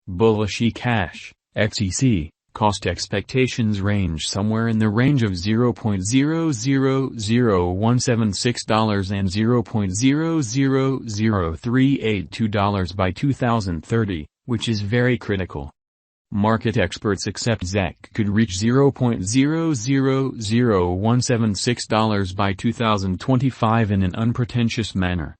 Bullish Ecash, XEC, cost expectations range somewhere in the range of $0.000176 and $0.000382 by 2030, which is very critical. Market experts accept ZEC could reach $0.000176 by 2025 in an unpretentious manner.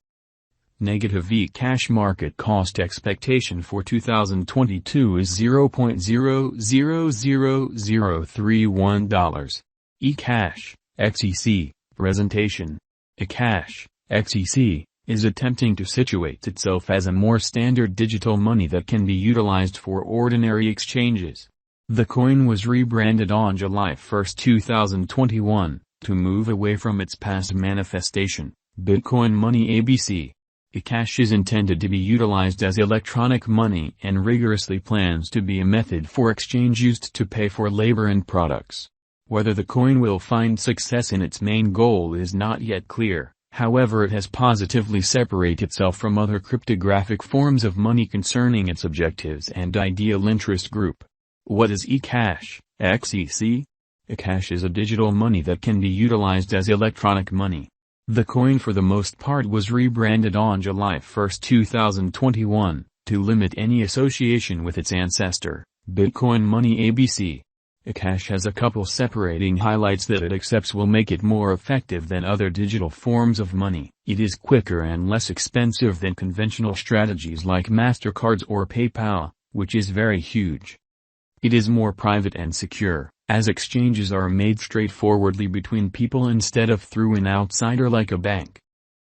Negative Ecash market cost expectation for 2022 is $0.000031. Ecash, XEC, presentation. Ecash, XEC, is attempting to situate itself as a more standard digital money that can be utilized for ordinary exchanges. The coin was rebranded on July 1, 2021, to move away from its past manifestation, Bitcoin Money ABC. Ecash is intended to be utilized as electronic money and rigorously plans to be a method for exchange used to pay for labor and products. Whether the coin will find success in its main goal is not yet clear, however it has positively separated itself from other cryptographic forms of money concerning its objectives and ideal interest group. What is Ecash, XEC? Ecash is a digital money that can be utilized as electronic money. The coin for the most part was rebranded on July 1, 2021, to limit any association with its ancestor, Bitcoin Money ABC. Ecash has a couple separating highlights that it accepts will make it more effective than other digital forms of money. It is quicker and less expensive than conventional strategies like MasterCards or PayPal, which is very huge. It is more private and secure, as exchanges are made straightforwardly between people instead of through an outsider like a bank.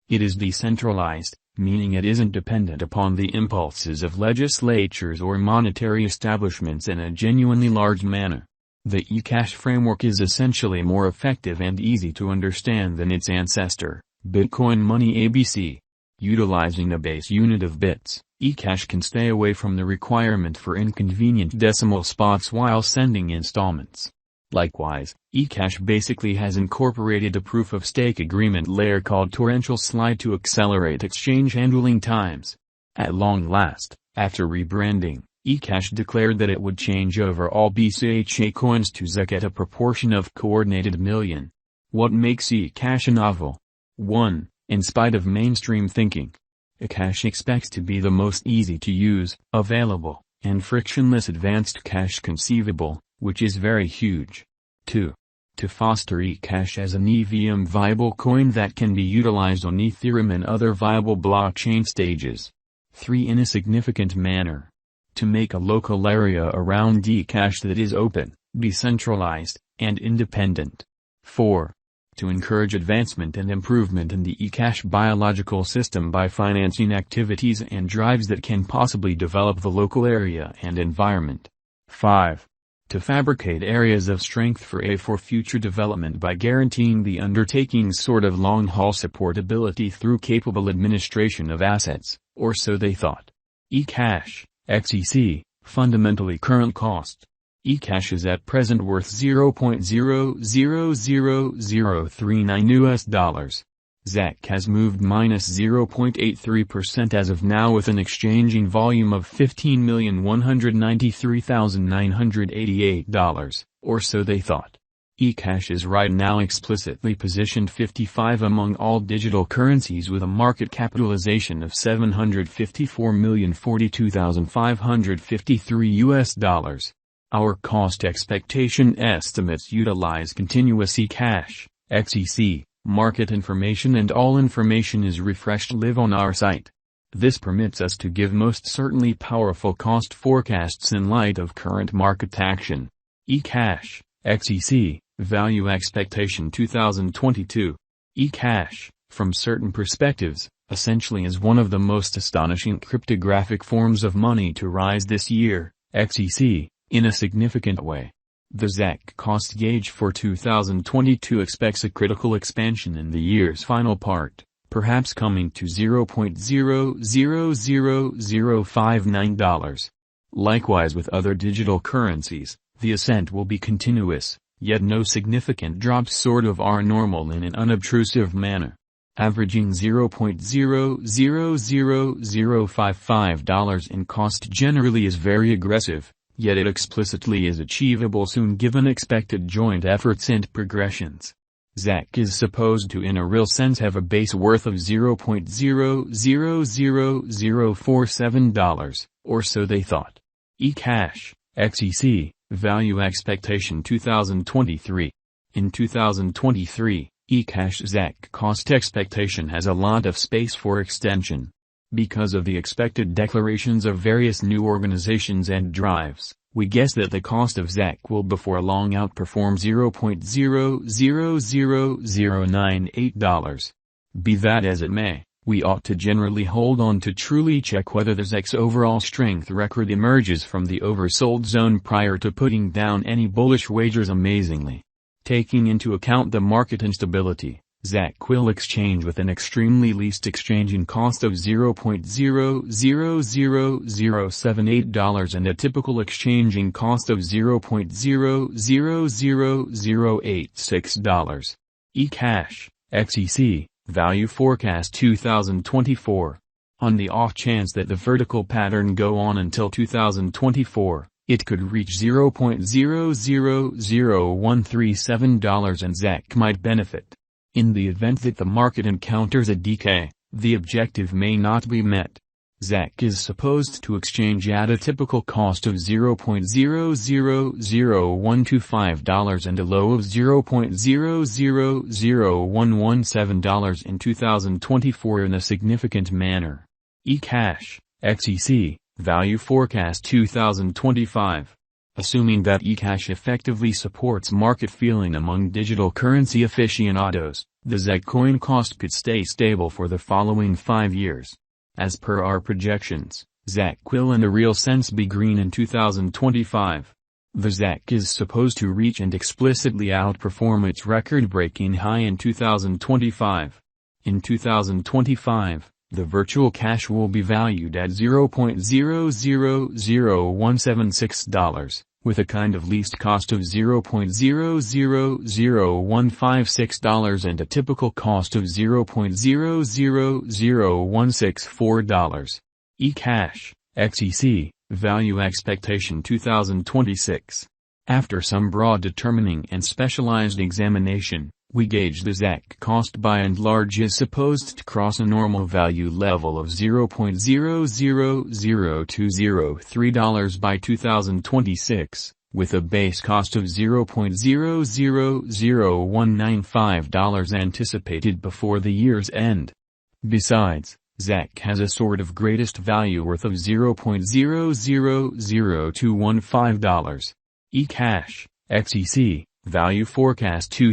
It is decentralized, meaning it isn't dependent upon the impulses of legislatures or monetary establishments in a genuinely large manner. The Ecash framework is essentially more effective and easy to understand than its ancestor, Bitcoin Money ABC. Utilizing a base unit of bits, Ecash can stay away from the requirement for inconvenient decimal spots while sending installments. Likewise, Ecash basically has incorporated a proof-of-stake agreement layer called Torrential Slide to accelerate exchange handling times. At long last, after rebranding, Ecash declared that it would change over all BCHA coins to ZEC at a proportion of coordinated million. What makes Ecash a novel? 1. In spite of mainstream thinking, Ecash expects to be the most easy-to-use, available, and frictionless advanced cash conceivable, which is very huge. 2. To foster Ecash as an EVM-viable coin that can be utilized on Ethereum and other viable blockchain stages. 3. In a significant manner, to make a local area around Ecash that is open, decentralized, and independent. 4. To encourage advancement and improvement in the Ecash biological system by financing activities and drives that can possibly develop the local area and environment. 5. To fabricate areas of strength for future development by guaranteeing the undertaking's sort of long-haul supportability through capable administration of assets, or so they thought. Ecash, XEC, fundamentally current cost. Ecash is at present worth $0.000039. ZEC has moved minus 0.83% as of now with an exchanging volume of $15,193,988, or so they thought. Ecash is right now explicitly positioned 55 among all digital currencies with a market capitalization of $754,042,553 Our cost expectation estimates utilize continuous Ecash, XEC, market information, and all information is refreshed live on our site. This permits us to give most certainly powerful cost forecasts in light of current market action. Ecash, XEC, value expectation 2022. Ecash, from certain perspectives, essentially is one of the most astonishing cryptographic forms of money to rise this year. XEC, in a significant way. The ZEC cost gauge for 2022 expects a critical expansion in the year's final part, perhaps coming to $0.000059. Likewise with other digital currencies, the ascent will be continuous, yet no significant drops sort of are normal in an unobtrusive manner. averaging $0.000055 in cost generally is very aggressive, yet it explicitly is achievable soon given expected joint efforts and progressions. ZEC is supposed to in a real sense have a base worth of $0.000047, or so they thought. Ecash, XEC, Value Expectation 2023. In 2023, Ecash ZEC cost expectation has a lot of space for extension. Because of the expected declarations of various new organizations and drives, we guess that the cost of ZEC will before long outperform $0.000098. Be that as it may, we ought to generally hold on to truly check whether the ZEC's overall strength record emerges from the oversold zone prior to putting down any bullish wagers amazingly. Taking into account the market instability, ZEC will exchange with an extremely least exchanging cost of $0.000078 and a typical exchanging cost of $0.000086. Ecash, XEC, Value Forecast 2024. On the off chance that the vertical pattern go on until 2024, it could reach $0.000137 and ZEC might benefit. In the event that the market encounters a decay, the objective may not be met. ZEC is supposed to exchange at a typical cost of $0.000125 and a low of $0.000117 in 2024 in a significant manner. Ecash, XEC, Value Forecast 2025. Assuming that Ecash effectively supports market feeling among digital currency aficionados, the ZEC coin cost could stay stable for the following 5 years. As per our projections, ZEC will in a real sense be green in 2025. The ZEC is supposed to reach and explicitly outperform its record-breaking high in 2025. In 2025, the virtual cash will be valued at $0.000176, with a kind of least cost of $0.000156 and a typical cost of $0.000164. Ecash, XEC, Value Expectation 2026. After some broad determining and specialized examination, we gauge the ZEC cost by and large is supposed to cross a normal value level of $0.000203 by 2026, with a base cost of $0.000195 anticipated before the year's end. Besides, ZEC has a sort of greatest value worth of $0.000215. Ecash, XEC, Value Forecast 2026.